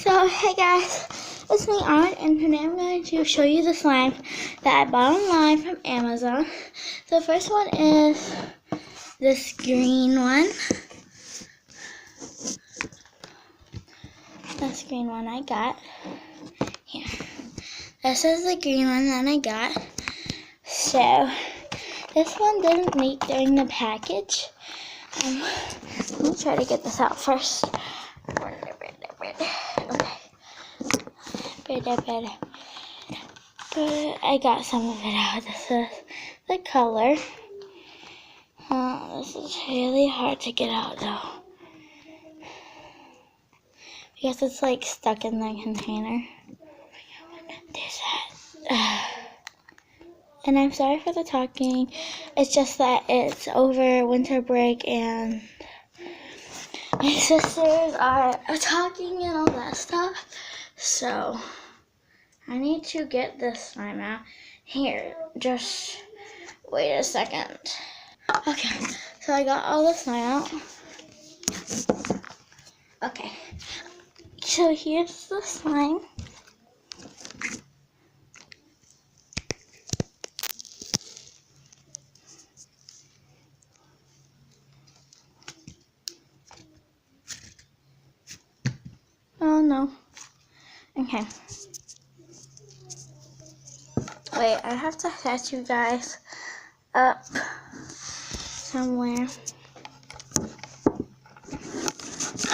So, hey guys, it's me, Aunt, and today I'm going to show you the slime that I bought online from Amazon. So, the first one is this green one. This green one I got. Here. This is the green one that I got. So, this one didn't leak during the package. Let me try to get this out first. Okay. But I got some of it out. This is the color. This is really hard to get out though, because it's like stuck in the container. There's that. And I'm sorry for the talking. It's just that it's over winter break and my sisters are talking and all that stuff. So I need to get this slime out. Here, just wait a second. Okay, so I got all the slime out. Okay, so here's the slime. Oh no. Okay. Wait, I have to set you guys up somewhere.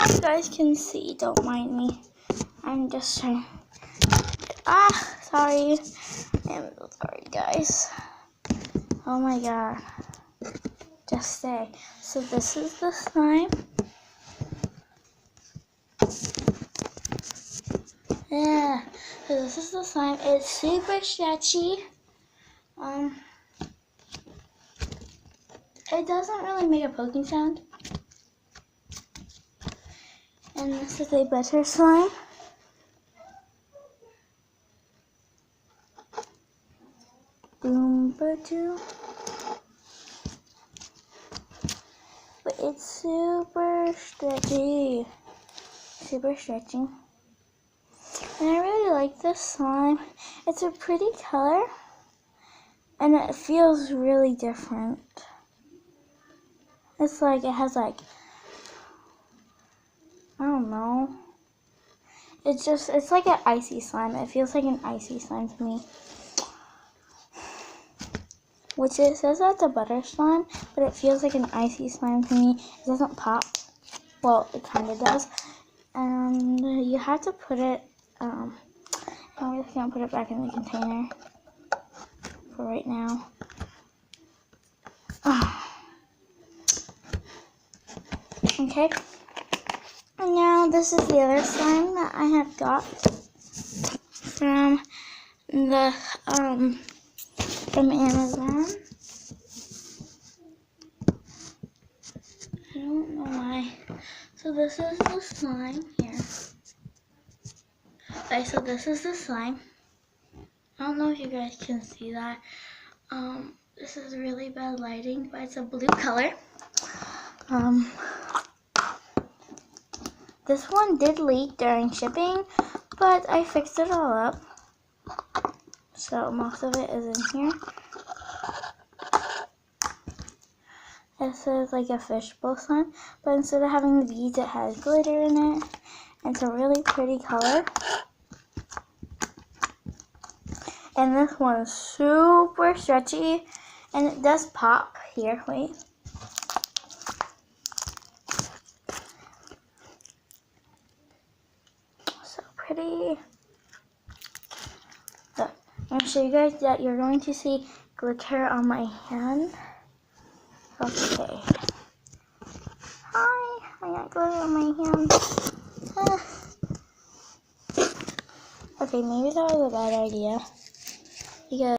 You guys can see, don't mind me. I'm just trying. Sorry. I'm so sorry, guys. Oh my god. Just stay. So this is the slime. Yeah. So this is the slime. It's super stretchy. It doesn't really make a poking sound. And this is a butter slime. Boom, ba-doo. But it's super stretchy. Super stretchy. And I really like this slime. It's a pretty color. And it feels really different. It's like, it has like, I don't know. It's like an icy slime. It feels like an icy slime to me. Which it says that's a butter slime, but it feels like an icy slime to me. It doesn't pop. Well, it kind of does. And you have to put it, I'm just going to put it back in the container for right now. Okay. And now this is the other slime that I have got from the, from Amazon. I don't know why. So this is the slime here. Okay, so this is the slime. I don't know if you guys can see that. This is really bad lighting, but it's a blue color. This one did leak during shipping, but I fixed it all up. So most of it is in here. This is like a fishbowl slime, but instead of having the beads, it has glitter in it. It's a really pretty color. And this one is super stretchy, and it does pop. Here, wait. So pretty. So, I'm going to show you guys that you're going to see glitter on my hand. Okay. Hi, I got glitter on my hand. Okay, maybe that was a bad idea. Because